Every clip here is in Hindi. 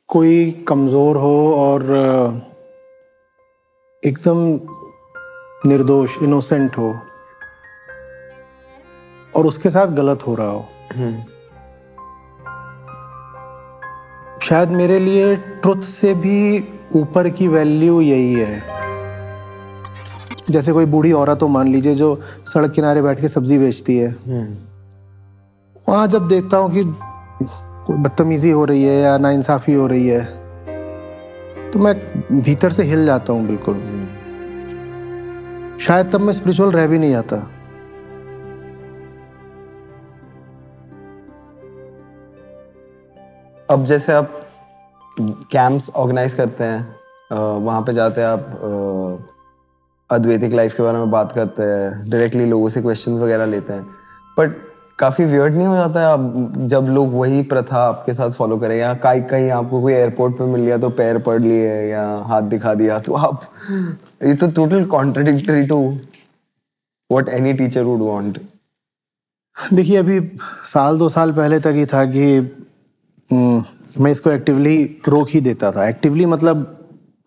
कोई कमज़ोर हो और एकदम निर्दोष इनोसेंट हो और उसके साथ गलत हो रहा हो, शायद मेरे लिए ट्रुथ से भी ऊपर की वैल्यू यही है। जैसे कोई बूढ़ी औरत हो, मान लीजिए, जो सड़क किनारे बैठ के सब्जी बेचती है, वहां जब देखता हूँ कि कोई बदतमीजी हो रही है या नाइंसाफी हो रही है, तो मैं भीतर से हिल जाता हूँ बिल्कुल। शायद तब मैं स्पिरिचुअल रह भी नहीं जाता। अब जैसे आप कैंप्स ऑर्गेनाइज करते हैं, वहाँ पे जाते हैं, आप अद्वैतिक लाइफ के बारे में बात करते हैं, डायरेक्टली लोगों से क्वेश्चंस वगैरह लेते हैं, बट काफ़ी वियर्ड नहीं हो जाता है आप जब लोग वही प्रथा आपके साथ फॉलो करें? या कहीं आपको कोई एयरपोर्ट पे मिल गया तो पैर पड़ लिए या हाथ दिखा दिया, तो आप, ये तो total contradictory to what any teacher would want. देखिए, अभी 1-2 साल पहले तक ही था कि मैं इसको एक्टिवली रोक ही देता था। एक्टिवली मतलब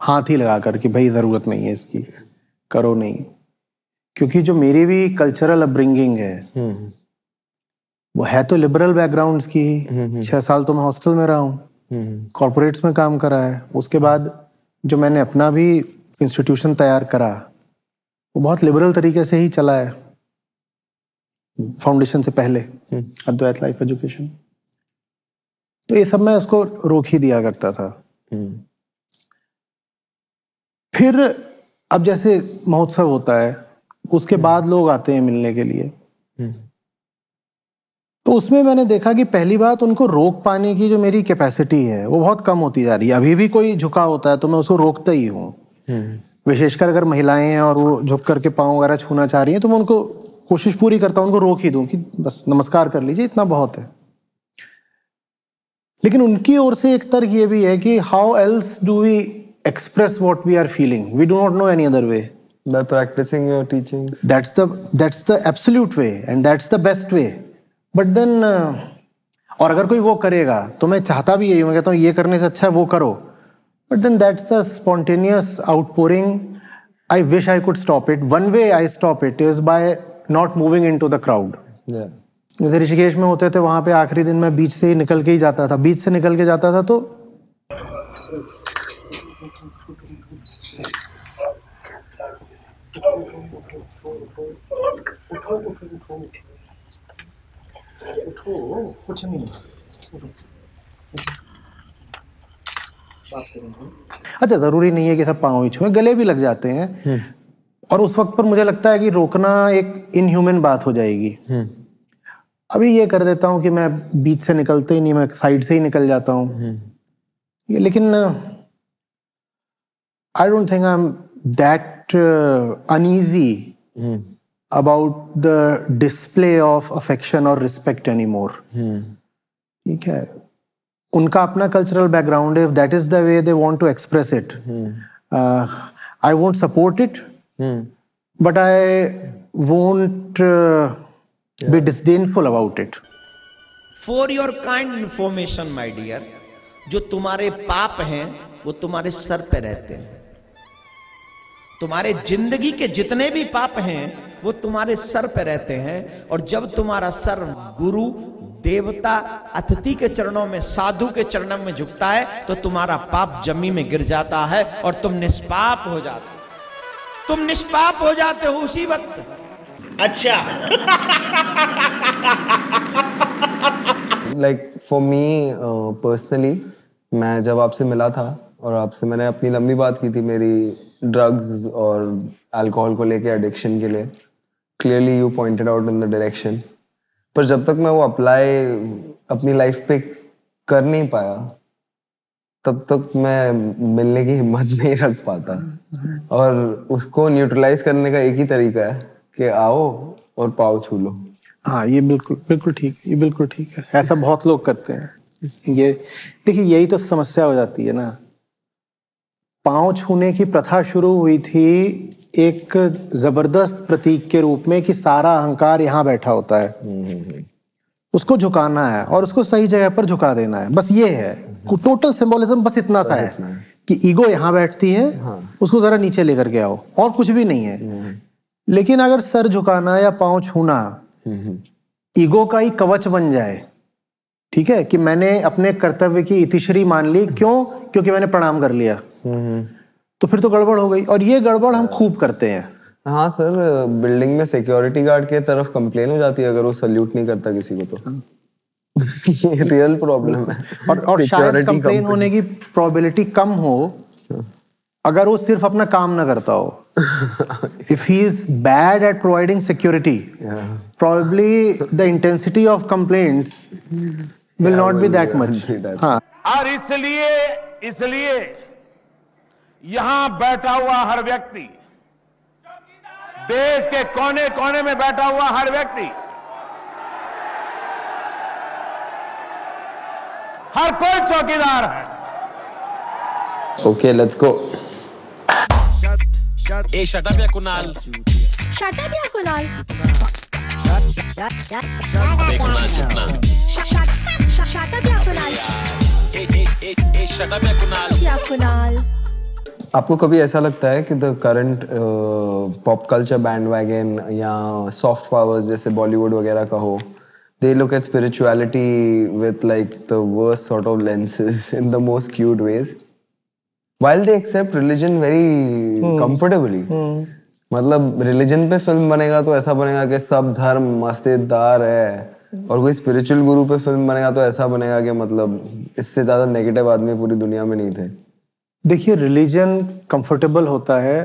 हाथ ही लगा कर कि भाई ज़रूरत नहीं है इसकी, करो नहीं। क्योंकि जो मेरी भी कल्चरल अपब्रिंगिंग है वो है तो लिबरल बैकग्राउंड्स की ही। 6 साल तो मैं हॉस्टल में रहा हूँ, कॉर्पोरेट्स में काम करा है। उसके बाद जो मैंने अपना भी इंस्टीट्यूशन तैयार करा वो बहुत लिबरल तरीके से ही चला है, फाउंडेशन से पहले, अद्वैत लाइफ एजुकेशन। तो ये सब मैं उसको रोक ही दिया करता था। फिर अब जैसे महोत्सव होता है, उसके बाद लोग आते हैं मिलने के लिए, तो उसमें मैंने देखा कि पहली बात, उनको रोक पाने की जो मेरी कैपेसिटी है वो बहुत कम होती जा रही है। अभी भी कोई झुका होता है तो मैं उसको रोकता ही हूँ, विशेषकर अगर महिलाएं हैं और वो झुक करके पाँव वगैरह छूना चाह रही हैं, तो मैं उनको कोशिश पूरी करता हूँ उनको रोक ही दूं कि बस नमस्कार कर लीजिए, इतना बहुत है। लेकिन उनकी ओर से एक तर्क ये भी है कि how else do we express what we are feeling? We do not know any other way. By practicing your teachings. That's the absolute way and that's the best way. But then और अगर कोई वो करेगा तो मैं चाहता भी यही, मैं कहता हूँ ये करने से अच्छा है वो करो, but then that's a spontaneous outpouring. I wish I could stop it. One way I stop it is by not moving into the crowd. Yeah. जैसे ऋषिकेश में होते थे, वहां पे आखिरी दिन मैं बीच से ही निकल के ही जाता था, बीच से निकल के जाता था, तो कुछ नहीं। अच्छा, जरूरी नहीं है कि सब पाँव ही छुए, गले भी लग जाते हैं, और उस वक्त पर मुझे लगता है कि रोकना एक इनह्यूमन बात हो जाएगी। अभी ये कर देता हूँ कि मैं बीच से निकलते ही नहीं, मैं साइड से ही निकल जाता हूँ। लेकिन आई don't think I am that uneasy about the display of affection or respect anymore. ठीक है, उनका अपना cultural background है, if that is the way they want to express it, I won't support it, but I won't be disdainful about it. For your kind information, my dear, जो तुम्हारे पाप हैं वो तुम्हारे सर पे रहते हैं। तुम्हारे जिंदगी के जितने भी पाप हैं वो तुम्हारे सर पे रहते हैं, और जब तुम्हारा सर गुरु, देवता, अतिथि के चरणों में, साधु के चरणों में झुकता है, तो तुम्हारा पाप जमीन में गिर जाता है और तुम निष्पाप हो जाते हो। तुम निष्पाप हो जाते हो उसी वक्त। अच्छा। Like for me personally, मैं जब आपसे मिला था और आपसे मैंने अपनी लंबी बात की थी मेरी ड्रग्स और अल्कोहल को लेके, एडिक्शन के लिए, clearly you pointed out in the direction, पर जब तक मैं वो अप्लाई अपनी लाइफ पे कर नहीं पाया तब तक मैं मिलने की हिम्मत नहीं रख पाता। और उसको न्यूट्रलाइज करने का एक ही तरीका है कि आओ और पाँव छू लो। हाँ, ये बिल्कुल ठीक है, ये बिल्कुल ठीक है। ऐसा बहुत लोग करते हैं। ये देखिए, यही तो समस्या हो जाती है ना। पाँव छूने की प्रथा शुरू हुई थी एक जबरदस्त प्रतीक के रूप में कि सारा अहंकार यहाँ बैठा होता है, उसको झुकाना है और उसको सही जगह पर झुका देना है, बस ये है। टोटल सिंबोलिज्म बस इतना सा है कि ईगो यहाँ बैठती है, उसको जरा नीचे लेकर के आओ, और कुछ भी नहीं है। लेकिन अगर सर झुकाना या पांव छूना ईगो का ही कवच बन जाए, ठीक है, कि मैंने अपने कर्तव्य की इतिश्री मान ली, क्यों? क्योंकि मैंने प्रणाम कर लिया, तो फिर तो गड़बड़ हो गई। और ये गड़बड़ हम खूब करते हैं। हाँ सर, बिल्डिंग में सिक्योरिटी गार्ड के तरफ कंप्लेन हो जाती है अगर वो सैल्यूट नहीं करता किसी को, तो ये रियल प्रॉब्लम है। और शायद कंप्लेन होने की प्रोबेबिलिटी कम हो अगर वो सिर्फ अपना काम ना करता हो। If he is bad at providing security, probably the intensity of complaints will not be that much. हाँ, और इसलिए यहां बैठा हुआ हर व्यक्ति, देश के कोने कोने में बैठा हुआ हर व्यक्ति, हर कोई चौकीदार है। Okay, let's go. A shut up या कुणाल, शट अप या कुणाल, ए कुणाल चुप ना, शट अप या कुणाल, ए शट अप या कुणाल, या कुणाल। आपको कभी ऐसा लगता है कि the current pop culture bandwagon या सॉफ्ट पावर्स जैसे बॉलीवुड वगैरह का हो, they look at spirituality with like the worst sort of lenses in the most cute ways, while they accept religion very comfortably. मतलब रिलीजन पे फिल्म बनेगा तो ऐसा बनेगा कि सब धर्म मस्तेदार है, और कोई स्पिरिचुअल गुरु पे फिल्म बनेगा तो ऐसा बनेगा कि मतलब इससे ज्यादा नेगेटिव आदमी पूरी दुनिया में नहीं थे। देखिए, रिलीजन कंफर्टेबल होता है,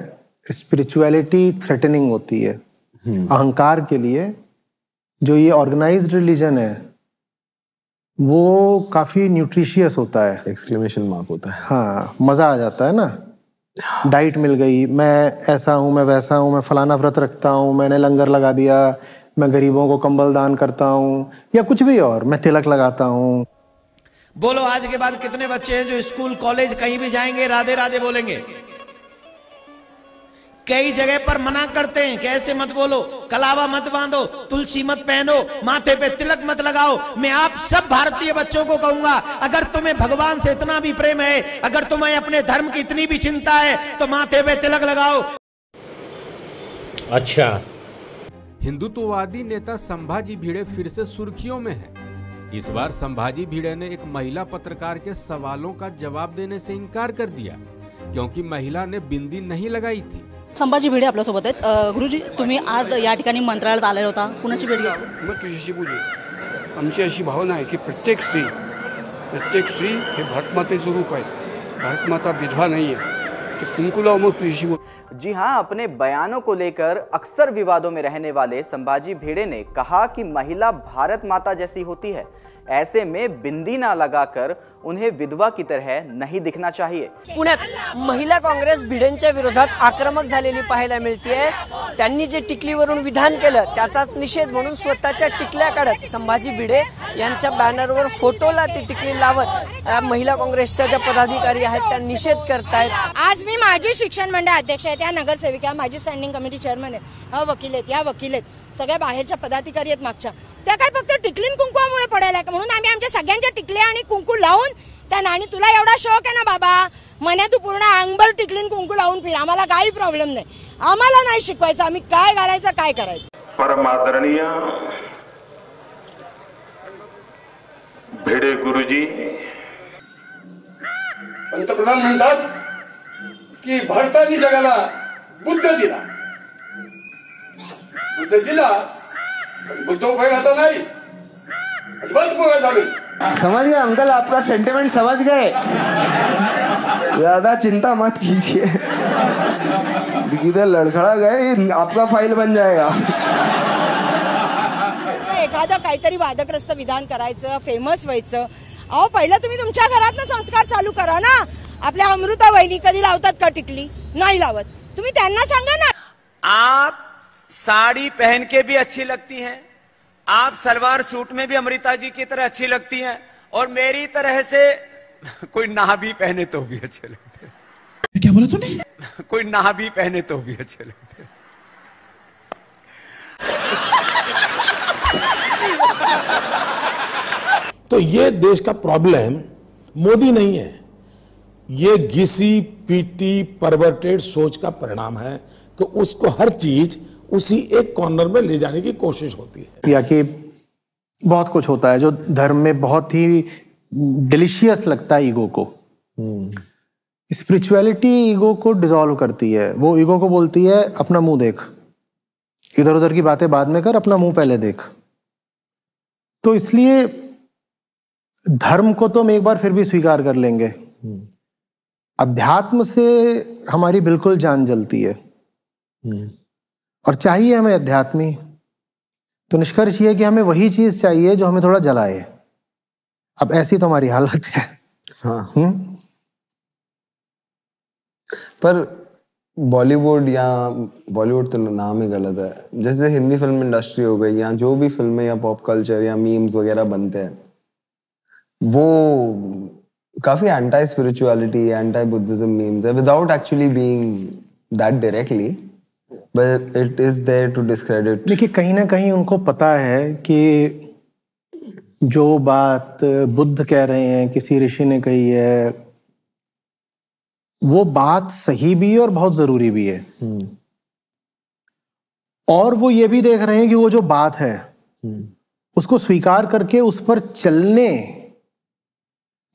स्पिरिचुअलिटी थ्रेटनिंग होती है। अहंकार के लिए जो ये ऑर्गेनाइज्ड रिलीजन है वो काफी न्यूट्रिशियस होता है, एक्सक्लेमेशन मार्क होता है। हाँ, मजा आ जाता है ना। डाइट मिल गई, मैं ऐसा हूँ, मैं वैसा हूँ, मैं फलाना व्रत रखता हूँ, मैंने लंगर लगा दिया, मैं गरीबों को कंबल दान करता हूँ, या कुछ भी और, मैं तिलक लगाता हूँ। बोलो, आज के बाद कितने बच्चे हैं जो स्कूल कॉलेज कहीं भी जाएंगे राधे राधे बोलेंगे? कई जगह पर मना करते हैं कि ऐसे मत बोलो, कलावा मत बांधो, तुलसी मत पहनो, माथे पे तिलक मत लगाओ। मैं आप सब भारतीय बच्चों को कहूंगा, अगर तुम्हें भगवान से इतना भी प्रेम है, अगर तुम्हें अपने धर्म की इतनी भी चिंता है, तो माथे पे तिलक लगाओ। अच्छा, हिंदुत्ववादी नेता संभाजी भिड़े फिर से सुर्खियों में है। इस बार संभाजी भिड़े ने एक महिला पत्रकार के सवालों का जवाब देने से इनकार कर दिया, क्योंकि महिला ने बिंदी नहीं लगाई थी। संभाजी भिडे आपल्यासोबत आहेत। गुरुजी, तुम्ही आज या ठिकाणी मंत्रालयात आले होता, कुणाची भेट घेतली? मग तुझ्याशी बोलू। आमची अशी भावना आहे की प्रत्येक स्त्री हे भारतमातेचं रूप आहे, भारतमाता विधवा नाही आहे, ते कुंकू लाव मग तुझ्याशी बोल। जी हाँ, अपने बयानों को लेकर अक्सर विवादों में रहने वाले संभाजी भिड़े ने कहा कि महिला भारत माता जैसी होती है, ऐसे में बिंदी ना लगाकर उन्हें विधवा की तरह नहीं दिखना चाहिए। पुण्यात महिला काँग्रेस भिडेंच्या विरोधात आक्रमक झालेली पाहायला मिळतेय। त्यांनी जे टिकलीवरून विधान केलं त्याचाच निषेध म्हणून स्वतःच्या टिकल्या काढत संभाजी भिडे यांच्या बॅनरवर फोटोला ती टिकली लावत महिला काँग्रेसच्या ज्या पदाधिकारी आहेत त्या निषेध करतायत। आज मी माजी शिक्षण मंडळ अध्यक्ष आहे, त्या नगरसेविका, माजी स्टँडिंग कमिटी चेअरमन आहे, वकील आहेत, या वकील आहेत, सगळ्या बाहेरच्या पदाधिकारी आहेत मागच्या, त्या काय फक्त टिकलीन कुंकुवामुळे पडायला, म्हणून आम्ही आमच्या सगळ्यांच्या टिकल्या आणि कुंकू लावून त्या नाणी, तुला एवढा शौक आहे ना बाबा, म्हणे तू पूर्ण अंगभर टिकलीन कुंकू लावून फिर, आम्हाला काही प्रॉब्लेम नाही, आम्हाला नाही शिकवायचं आम्ही काय घालायचं काय करायचं। परम आदरणीय भिडे गुरुजी, पंतप्रधान म्हणतात की भारताने जगाला बुद्ध दिला, पण बुद्ध उपयोगाचा नाही, अजिबात उपयोग झाला। समझ गए अंकल, आपका सेंटिमेंट समझ गए, ज्यादा चिंता मत कीजिए, इधर लड़खड़ा गए, आपका फाइल बन जाएगा। एखादं काहीतरी वादग्रस्त विधान करायचं, फेमस व्हायचं, अहो पहिलं तुम्ही तुमच्या घरातनं संस्कार चालू करा ना। आपल्या अमृता वहिनी कधी लावतात का टिकली? नाही लावत, तुम्ही त्यांना सांगा ना। आप साड़ी पहन के भी अच्छी लगती हैं, आप सलवार सूट में भी अमृता जी की तरह अच्छी लगती हैं, और मेरी तरह से कोई ना भी पहने तो भी अच्छे लगते हैं। क्या बोला तूने? कोई ना भी पहने तो भी अच्छे लगते हैं। तो ये देश का प्रॉब्लम मोदी नहीं है, ये घिसी पीटी परवर्टेड सोच का परिणाम है कि उसको हर चीज उसी एक कॉर्नर में ले जाने की कोशिश होती है। या कि बहुत कुछ होता है जो धर्म में बहुत ही डिलीशियस लगता है ईगो को। स्पिरिचुअलिटी ईगो को डिसॉल्व करती है। वो ईगो को बोलती है अपना मुंह देख, इधर उधर की बातें बाद में कर, अपना मुंह पहले देख। तो इसलिए धर्म को तो हम एक बार फिर भी स्वीकार कर लेंगे, अध्यात्म से हमारी बिल्कुल जान जलती है और चाहिए हमें अध्यात्मी। तो निष्कर्ष ये है कि हमें वही चीज चाहिए जो हमें थोड़ा जलाए। अब ऐसी तो हमारी हालत है। हाँ। पर बॉलीवुड, या बॉलीवुड तो नाम ही गलत है, जैसे हिंदी फिल्म इंडस्ट्री हो गई या जो भी फिल्में या पॉप कल्चर या मीम्स वगैरह बनते हैं, वो काफी anti spirituality, anti Buddhism memes है, without actually being that directly, but it is there to discredit. देखिए, कहीं ना कहीं उनको पता है कि जो बात बुद्ध कह रहे हैं, किसी ऋषि ने कही है, वो बात सही भी है और बहुत जरूरी भी है। और वो ये भी देख रहे हैं कि वो जो बात है उसको स्वीकार करके उस पर चलने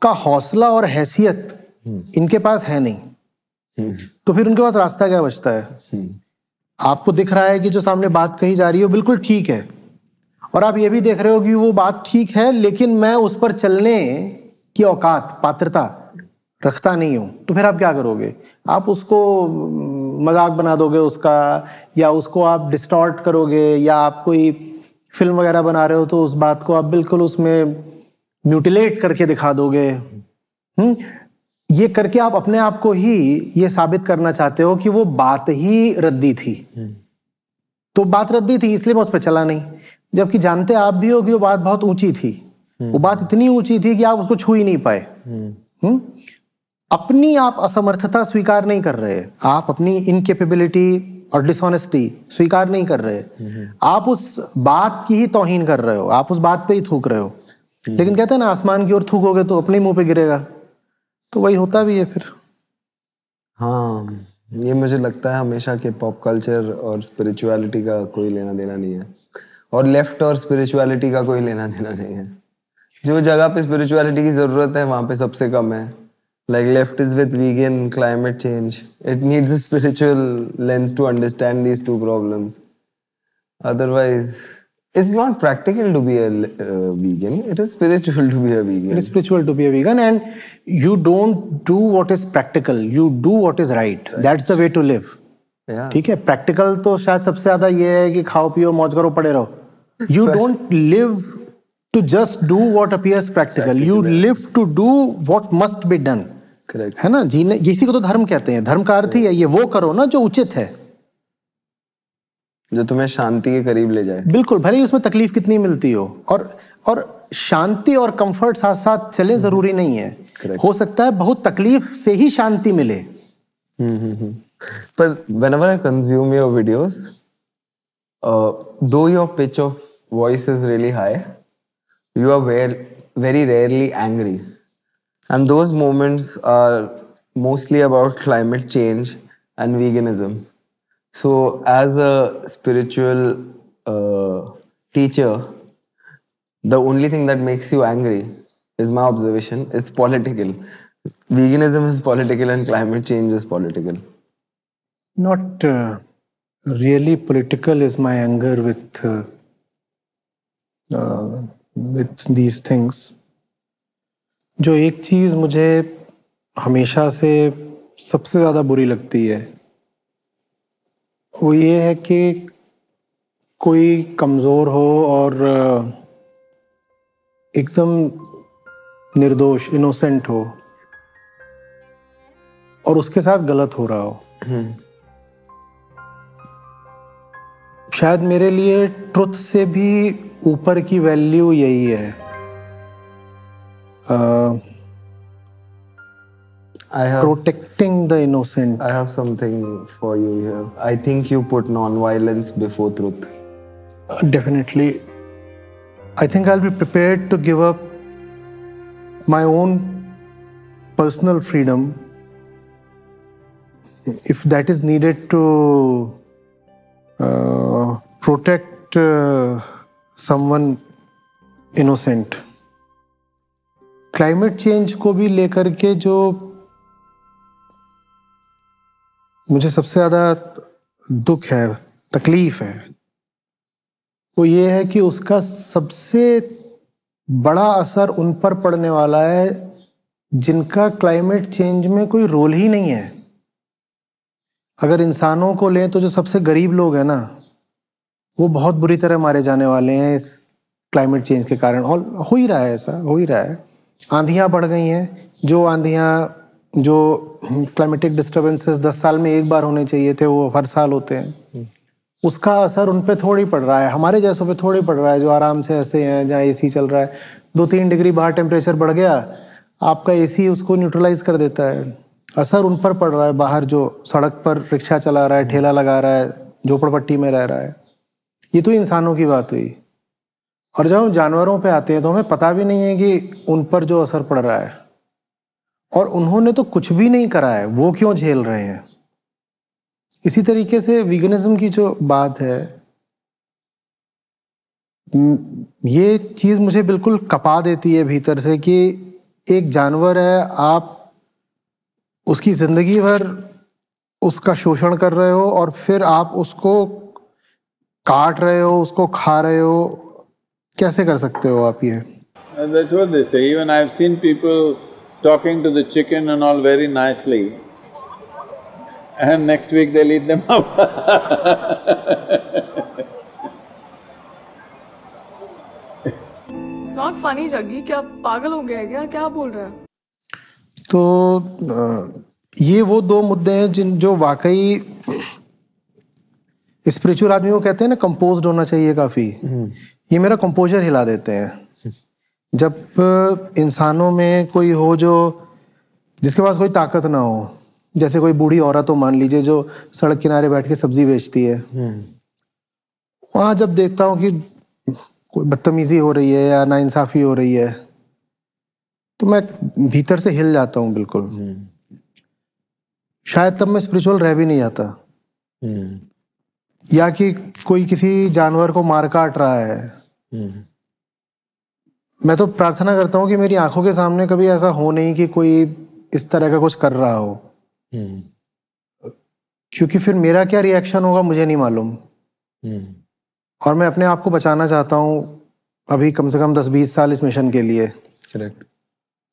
का हौसला और हैसियत इनके पास है नहीं। तो फिर उनके पास रास्ता क्या बचता है? आपको दिख रहा है कि जो सामने बात कही जा रही है वो बिल्कुल ठीक है, और आप ये भी देख रहे हो कि वो बात ठीक है, लेकिन मैं उस पर चलने की औकात, पात्रता रखता नहीं हूं। तो फिर आप क्या करोगे? आप उसको मजाक बना दोगे उसका, या उसको आप डिस्टॉर्ट करोगे, या आप कोई फिल्म वगैरह बना रहे हो तो उस बात को आप बिल्कुल उसमें म्यूटिलेट करके दिखा दोगे। ये करके आप अपने आप को ही ये साबित करना चाहते हो कि वो बात ही रद्दी थी। तो बात रद्दी थी इसलिए मैं उस पर चला नहीं, जबकि जानते आप भी हो कि वो बात बहुत ऊंची थी। वो बात इतनी ऊंची थी कि आप उसको छू ही नहीं पाए। अपनी आप असमर्थता स्वीकार नहीं कर रहे, आप अपनी इनकेपेबिलिटी और डिसऑनेस्टी स्वीकार नहीं कर रहे, आप उस बात की ही तौहीन कर रहे हो, आप उस बात पे ही थूक रहे हो। लेकिन कहते हैं ना, आसमान की ओर थूकोगे तो अपने मुंह पे गिरेगा। तो वही होता भी है फिर। हाँ, ये मुझे लगता है हमेशा कि पॉप कल्चर और स्पिरिचुअलिटी का कोई लेना देना नहीं है, और लेफ्ट और स्पिरिचुअलिटी का कोई लेना देना नहीं है। जो जगह पे स्पिरिचुअलिटी की जरूरत है वहां पे सबसे कम है। Like left is with vegan climate change. It needs a spiritual lens to understand these two problems. Otherwise, it's not practical to be a vegan. It is spiritual to be a vegan. It is spiritual to be a vegan, and you don't do what is practical. You do what is right. That's the way to live. Yeah. ठीक है? Practical तो शायद सबसे ज्यादा ये है कि खाओ पियो मौज करो पड़े रहो. You don't live to just do what appears practical. You live to do what must be done. Correct. है ना? जीने, इसी को तो धर्म कहते हैं। धर्म का अर्थ ही है ये, वो करो ना जो उचित है, जो तुम्हें शांति के करीब ले जाए। बिल्कुल, भले ही उसमें तकलीफ कितनी मिलती हो। और शांति और कंफर्ट साथ साथ चले, जरूरी नहीं है। Correct. हो सकता है बहुत तकलीफ से ही शांति मिले। But whenever I consume your videos, though your pitch of voice is really high, you are very rarely angry. And those moments are mostly about climate change and veganism. So as a spiritual teacher, the only thing that makes you angry is my observation. It's political. Veganism is political and climate change is political. Not really political is my anger with these things. जो एक चीज मुझे हमेशा से सबसे ज्यादा बुरी लगती है वो ये है कि कोई कमजोर हो और एकदम निर्दोष, इनोसेंट हो, और उसके साथ गलत हो रहा हो। शायद मेरे लिए ट्रुथ से भी ऊपर की वैल्यू यही है। Protecting the innocent. I have something for you here. I think you put non-violence before truth. Definitely. I think I'll be prepared to give up my own personal freedom, if that is needed to protect someone innocent. Climate change को भी लेकर के जो मुझे सबसे ज़्यादा दुख है, तकलीफ है, वो ये है कि उसका सबसे बड़ा असर उन पर पड़ने वाला है जिनका क्लाइमेट चेंज में कोई रोल ही नहीं है। अगर इंसानों को लें तो जो सबसे गरीब लोग हैं ना, वो बहुत बुरी तरह मारे जाने वाले हैं इस क्लाइमेट चेंज के कारण। और हो ही रहा है, ऐसा हो ही रहा है। आंधियाँ बढ़ गई हैं, जो आंधियाँ, जो क्लाइमेटिक डिस्टर्बेंसेस 10 साल में एक बार होने चाहिए थे, वो हर साल होते हैं। उसका असर उन पे थोड़ी पड़ रहा है, हमारे जैसों पे थोड़ी पड़ रहा है, जो आराम से ऐसे हैं, जहाँ एसी चल रहा है। 2-3 डिग्री बाहर टेम्परेचर बढ़ गया, आपका एसी उसको न्यूट्रलाइज कर देता है। असर उन पर पड़ रहा है, बाहर जो सड़क पर रिक्शा चला रहा है, ठेला लगा रहा है, झोपड़पट्टी में रह रहा है। ये तो इंसानों की बात हुई। और जब हम जानवरों पे आते हैं तो हमें पता भी नहीं है कि उन पर जो असर पड़ रहा है, और उन्होंने तो कुछ भी नहीं करा है, वो क्यों झेल रहे हैं। इसी तरीके से वीगनिज्म की जो बात है, ये चीज़ मुझे बिल्कुल कपा देती है भीतर से कि एक जानवर है, आप उसकी ज़िंदगी भर उसका शोषण कर रहे हो और फिर आप उसको काट रहे हो, उसको खा रहे हो। कैसे कर सकते हो आप ये? That's what they say. Even I've seen people talking to the chicken and all very nicely, and next week they'll eat them up. It's not funny, Jaggi, क्या पागल हो गया है क्या? क्या बोल रहा है? तो ये वो 2 मुद्दे हैं जो वाकई स्पिरिचुअल आदमी को कहते हैं ना, कंपोज्ड होना चाहिए काफ़ी। ये मेरा कंपोजर हिला देते हैं। जब इंसानों में कोई हो जो जिसके पास कोई ताकत ना हो, जैसे कोई बूढ़ी औरत हो मान लीजिए, जो सड़क किनारे बैठ के सब्जी बेचती है, वहाँ जब देखता हूँ कि कोई बदतमीजी हो रही है या नाइंसाफ़ी हो रही है, तो मैं भीतर से हिल जाता हूँ बिल्कुल। शायद तब मैं स्पिरिचुअल रह भी नहीं जाता। या कि कोई किसी जानवर को मार काट रहा है, मैं तो प्रार्थना करता हूँ कि मेरी आंखों के सामने कभी ऐसा हो नहीं कि कोई इस तरह का कुछ कर रहा हो, क्योंकि फिर मेरा क्या रिएक्शन होगा मुझे नहीं मालूम। और मैं अपने आप को बचाना चाहता हूँ अभी कम से कम 10-20 साल इस मिशन के लिए। करेक्ट।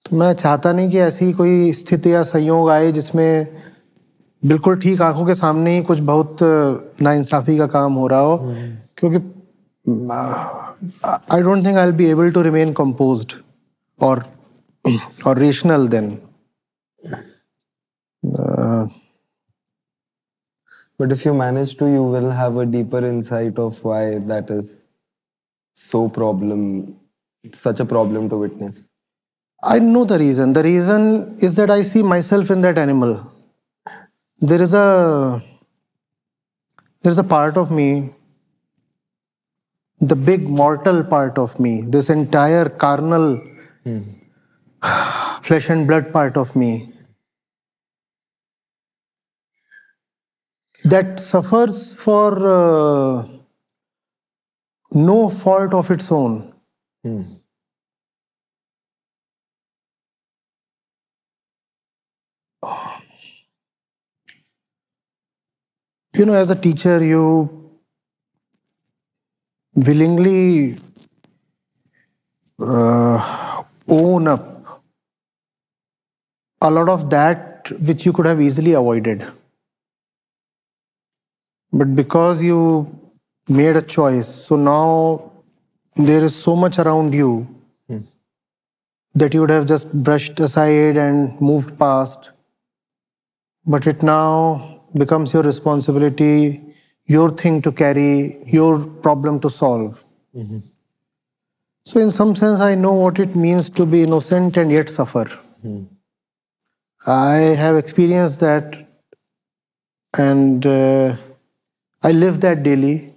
तो मैं चाहता नहीं कि ऐसी कोई स्थिति या संयोग आए जिसमें बिल्कुल ठीक आंखों के सामने ही कुछ बहुत नाइंसाफ़ी का काम हो रहा हो, क्योंकि I don't think I will be able to remain composed और rational then. But if you manage to, you will have a deeper insight of why that is such a problem to witness. I know the reason. The reason is that I see myself in that animal. There is a part of me, the big mortal part of me, this entire carnal flesh and blood part of me, that suffers for no fault of its own. You know, as a teacher, you willingly own up a lot of that which you could have easily avoided. But because you made a choice, so now there is so much around you that you would have just brushed aside and moved past. But it now becomes your responsibility, your thing to carry, your problem to solve. So in some sense, I know what it means to be innocent and yet suffer. I have experienced that, and I live that daily.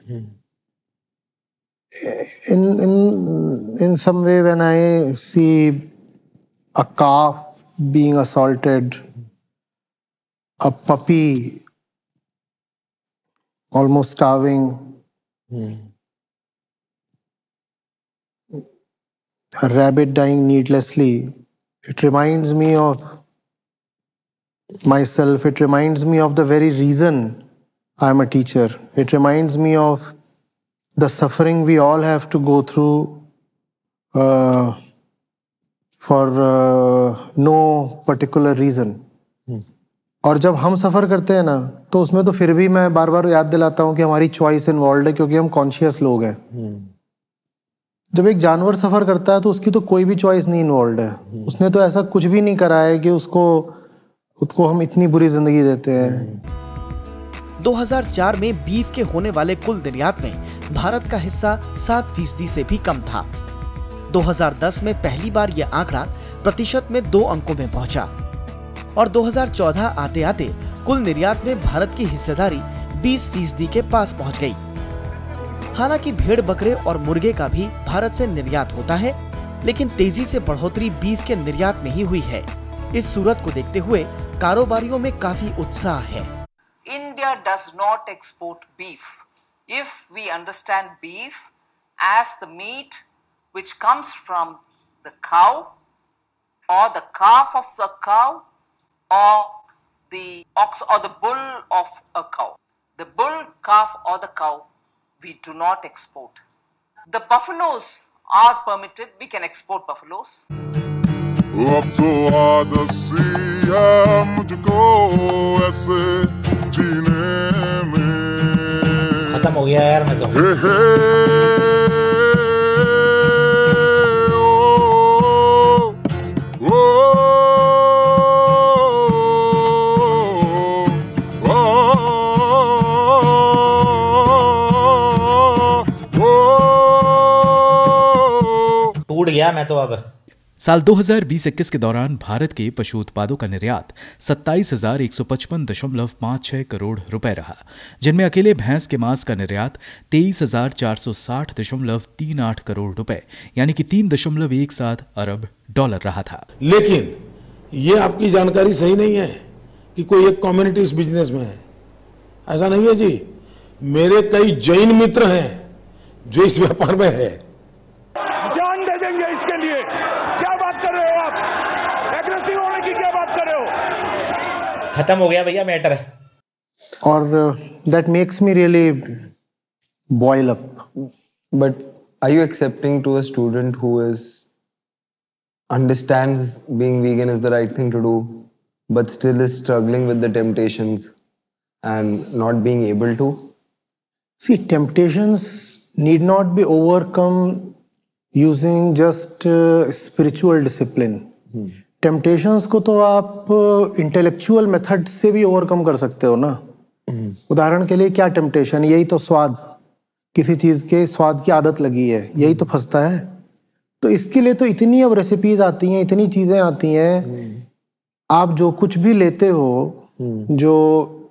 In some way, when I see a calf being assaulted, a puppy almost starving, a rabbit dying needlessly. It reminds me of myself. It reminds me of the very reason I'm a teacher. It reminds me of the suffering we all have to go through for no particular reason. और जब हम सफ़र करते हैं ना, तो उसमें तो फिर भी मैं बार बार याद दिलाता हूँ कि हमारी चॉइस इन्वॉल्व है, क्योंकि हम कॉन्शियस लोग हैं. जब एक जानवर सफ़र करता है तो उसकी तो कोई भी चॉइस नहीं इन्वॉल्व है. उसने तो ऐसा कुछ भी नहीं करा है कि उसको हम इतनी बुरी जिंदगी देते हैं. 2004 में बीफ के होने वाले कुल निर्यात में भारत का हिस्सा 7% से भी कम था. 2010 में पहली बार यह आंकड़ा प्रतिशत में 2 अंकों में पहुंचा और 2014 आते आते कुल निर्यात में भारत की हिस्सेदारी 20% के पास पहुंच गई. हालांकि भेड़ बकरे और मुर्गे का भी भारत से निर्यात होता है, लेकिन तेजी से बढ़ोतरी बीफ के निर्यात में ही हुई है. इस सूरत को देखते हुए कारोबारियों में काफी उत्साह है. India does not export beef. If we understand beef as the meat which comes from the cow or the calf of the cow or the ox or the bull of a cow. The bull, calf or the cow we do not export. The buffaloes are permitted, we can export buffaloes. अब तो आदसी है मुझको ऐसे जीने में. खत्म हो गया यार मैं तो. हे हे टूट गया मैं तो अब. साल 2020-21 के दौरान भारत के पशु उत्पादों का निर्यात 27,155.56 करोड़ रुपए रहा, जिनमें अकेले भैंस के मांस का निर्यात 23,460.38 करोड़ रुपए यानी कि 3.17 अरब डॉलर रहा था. लेकिन ये आपकी जानकारी सही नहीं है कि कोई एक कम्युनिटी इस बिजनेस में है. ऐसा नहीं है जी. मेरे कई जैन मित्र हैं जो इस व्यापार में है. जान दे देंगे इसके लिए. क्या बात कर रहे हो आप? एग्रेसिव होने की क्या बात कर रहे हो? खत्म हो गया भैया मैटर. और that makes me really boil up. But are you accepting to a student who understands being vegan is the right thing to do, but still is struggling with the temptations and not being able to? See, temptations need not be overcome using just spiritual discipline. Temptations को तो आप intellectual method से भी overcome कर सकते हो ना. उदाहरण के लिए क्या temptation? यही तो स्वाद, किसी चीज के स्वाद की आदत लगी है, यही तो फंसता है. तो इसके लिए तो इतनी अब रेसिपीज आती हैं, इतनी चीजें आती हैं. आप जो कुछ भी लेते हो, जो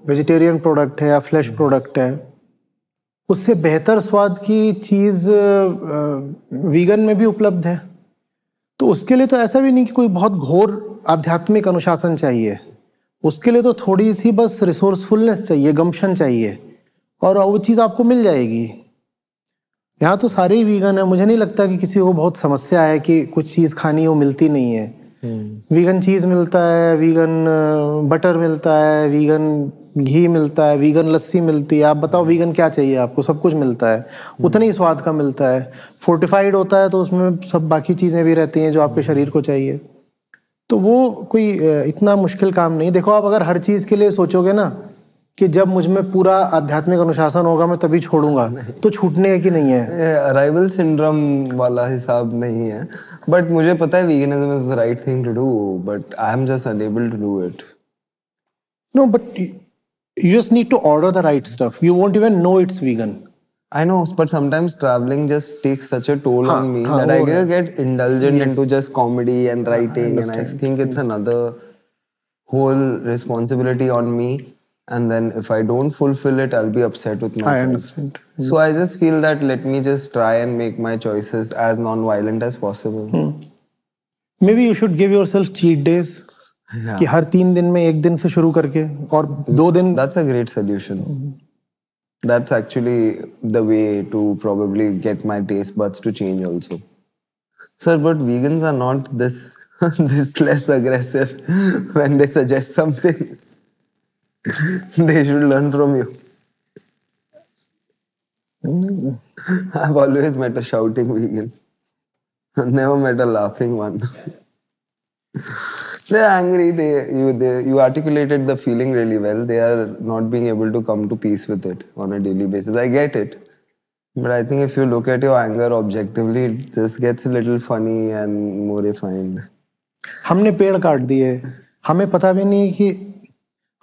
वेजिटेरियन प्रोडक्ट है या फ्लैश प्रोडक्ट है, उससे बेहतर स्वाद की चीज वीगन में भी उपलब्ध है. तो उसके लिए तो ऐसा भी नहीं कि कोई बहुत घोर आध्यात्मिक अनुशासन चाहिए. उसके लिए तो थोड़ी सी बस रिसोर्सफुलनेस चाहिए, गम्पशन चाहिए, और वो चीज़ आपको मिल जाएगी. यहाँ तो सारे ही वीगन है. मुझे नहीं लगता कि किसी को बहुत समस्या है कि कुछ चीज़ खानी वो मिलती नहीं है. वीगन चीज़ मिलता है, वीगन बटर मिलता है, वीगन घी मिलता है, वीगन लस्सी मिलती है. आप बताओ वीगन क्या चाहिए आपको? सब कुछ मिलता है, उतने ही स्वाद का मिलता है. फोर्टिफाइड होता है तो उसमें सब बाकी चीज़ें भी रहती हैं जो आपके शरीर को चाहिए. तो वो कोई इतना मुश्किल काम नहीं. देखो, आप अगर हर चीज़ के लिए सोचोगे ना कि जब मुझ में पूरा आध्यात्मिक अनुशासन होगा मैं तभी छोड़ूंगा, तो छूटने की नहीं है. अराइवल सिंड्रोम वाला हिसाब नहीं है. बट मुझे पता है veganism is the right thing to do, but I am just unable to do it. No, but you just need to order the right stuff. You won't even know it's vegan. I know, but sometimes traveling just takes such a toll on me that I get indulgent into just comedy and writing, and I think it's another whole responsibility on me. And then if I don't fulfill it, I'll be upset with myself. I understand. So I just feel that let me just try and make my choices as non-violent as possible. Maybe you should give yourself cheat days. कि हर 3 दिन में 1 दिन से शुरू करके और 2 दिन. That's a great solution. That's actually the way to probably get my taste buds to change also. Sir, but vegans are not this less aggressive when they suggest something. They should learn from you. I've always met a shouting vegan. Never met a laughing one. They're angry. You articulated the feeling really well. They are not being able to come to peace with it on a daily basis. I get it. But I think if you look at your anger objectively, it just gets a little funny and more refined. हमने पेड़ काट दिए. हमें पता भी नहीं कि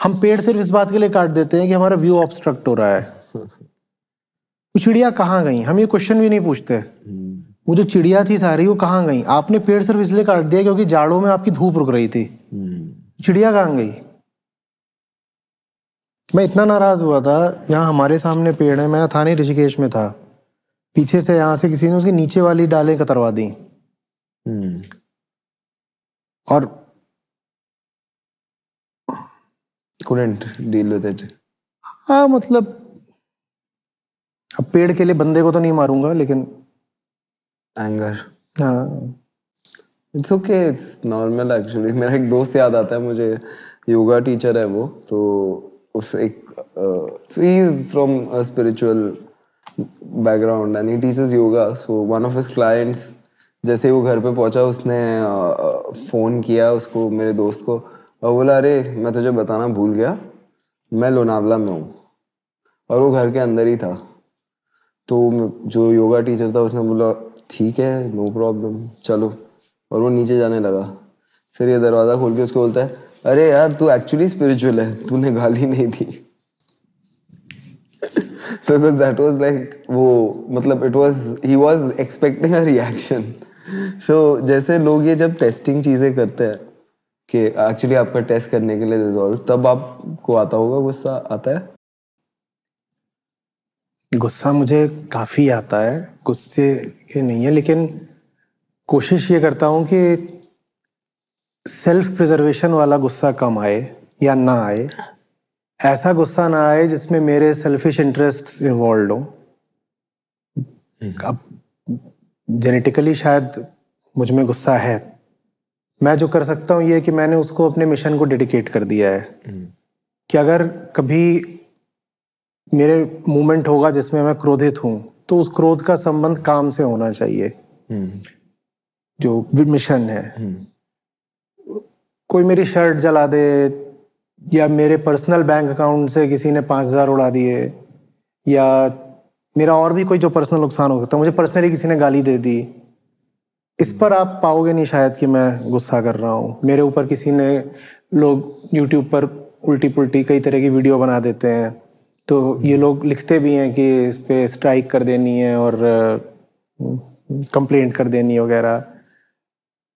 हम पेड़ सिर्फ इस बात के लिए काट देते हैं कि हमारा व्यू ऑब्स्ट्रक्ट हो रहा है. वो चिड़िया कहाँ गई? हम ये क्वेश्चन भी नहीं पूछते. वो जो चिड़िया थी सारी वो कहाँ गई? आपने पेड़ सिर्फ इसलिए काट दिया क्योंकि जाड़ों में आपकी धूप रुक रही थी. चिड़िया कहाँ गई? मैं इतना नाराज हुआ था. यहाँ हमारे सामने पेड़ है. मैं था नहीं, ऋषिकेश में था. पीछे से यहाँ से किसी ने उसकी नीचे वाली डालें कतरवा दी. और couldn't deal with it. हाँ मतलब अब पेड़ के लिए बंदे को तो नहीं मारूंगा, लेकिन anger. हाँ. It's okay, it's normal actually. मेरा एक दोस्त याद आता है मुझे, योगा टीचर है वो. तो उस एक so he is from a spiritual background and he teaches yoga. So one of his clients, जैसे वो घर पे पहुंचा, उसने फोन किया उसको, मेरे दोस्त को, और बोला अरे मैं तुझे बताना भूल गया, मैं लोनावला में हूँ. और वो घर के अंदर ही था. तो जो योगा टीचर था उसने बोला ठीक है, नो प्रॉब्लम, चलो. और वो नीचे जाने लगा. फिर ये दरवाज़ा खोल के उसको बोलता है अरे यार तू एक्चुअली स्पिरिचुअल है, तूने गाली नहीं दी. Because that was like वो मतलब it was he was expecting a reaction. So जैसे लोग ये जब टेस्टिंग चीज़ें करते हैं कि एक्चुअली आपका टेस्ट करने के लिए रिजॉल्व, तब आपको आता होगा गुस्सा. आता है? गुस्सा मुझे काफ़ी आता है. गुस्से के नहीं है, लेकिन कोशिश ये करता हूँ कि सेल्फ प्रिजर्वेशन वाला गुस्सा कम आए या ना आए. ऐसा गुस्सा ना आए जिसमें मेरे सेल्फिश इंटरेस्ट्स इन्वॉल्व हों. अब जेनेटिकली शायद मुझ में गुस्सा है. मैं जो कर सकता हूँ ये कि मैंने उसको अपने मिशन को डेडिकेट कर दिया है कि अगर कभी मेरे मूवमेंट होगा जिसमें मैं क्रोधित हूँ तो उस क्रोध का संबंध काम से होना चाहिए. जो मिशन है, कोई मेरी शर्ट जला दे या मेरे पर्सनल बैंक अकाउंट से किसी ने 5,000 उड़ा दिए या मेरा और भी कोई जो पर्सनल नुकसान हो सकता है, मुझे पर्सनली किसी ने गाली दे दी, इस पर आप पाओगे नहीं शायद कि मैं गुस्सा कर रहा हूँ. मेरे ऊपर किसी ने, लोग YouTube पर उल्टी पुल्टी कई तरह की वीडियो बना देते हैं, तो ये लोग लिखते भी हैं कि इस पे स्ट्राइक कर देनी है और कंप्लेंट कर देनी है वगैरह.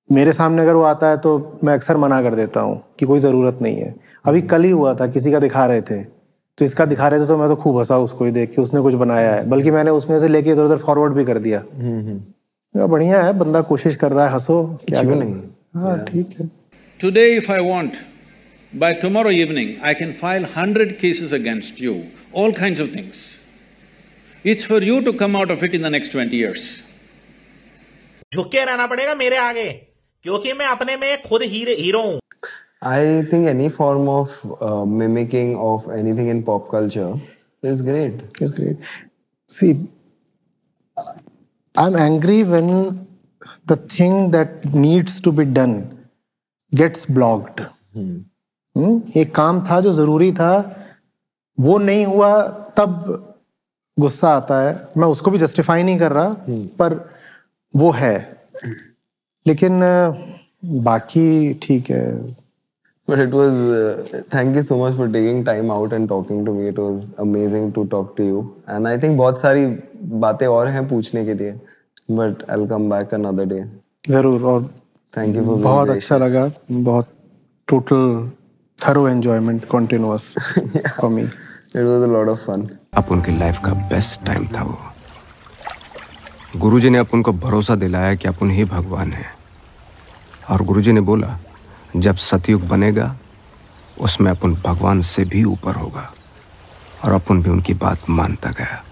मेरे सामने अगर वो आता है तो मैं अक्सर मना कर देता हूँ कि कोई ज़रूरत नहीं है. अभी कल ही हुआ था, किसी का दिखा रहे थे तो इसका दिखा रहे थे तो मैं तो खूब हंसा उसको ही देख के, उसने कुछ बनाया है, बल्कि मैंने उसमें से लेके इधर उधर फॉरवर्ड भी कर दिया. बढ़िया है, बंदा कोशिश कर रहा है, हंसो, क्या नहीं. हाँ ठीक है. Today if I want, by tomorrow evening I can file 100 cases against you, all kinds of things. It's for you to come out of it in the next 20 years. झुक के रहना पड़ेगा मेरे आगे, क्योंकि मैं अपने में खुद हीरो हूँ. I think any form of mimicking of anything in pop culture is great. It's great. See, I'm angry when the thing that needs to be done gets blocked. एक काम था जो जरूरी था, वो नहीं हुआ, तब गुस्सा आता है. मैं उसको भी जस्टिफाई नहीं कर रहा, पर वो है. लेकिन बाकी ठीक है. But it was, thank you so much for taking time out and talking to me. It was amazing to talk to you. And I think बहुत सारी बातें और हैं पूछने के लिए. But I'll come back another day. जरूर. और thank you for बहुत अच्छा लगा. बहुत total thorough enjoyment continuous for me. It was a lot of fun. अपन की लाइफ का बेस्ट टाइम था वो. गुरुजी ने अपन को भरोसा दिलाया कि अपन ही भगवान है. और गुरुजी ने बोला जब सतयुग बनेगा उसमें अपन भगवान से भी ऊपर होगा, और अपन भी उनकी बात मानता गया।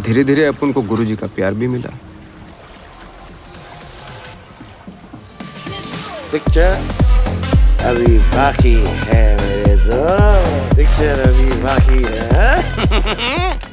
धीरे धीरे अपन को गुरुजी का प्यार भी मिला। पिक्चर अभी बाकी है मेरे दोस्त, पिक्चर अभी बाकी है।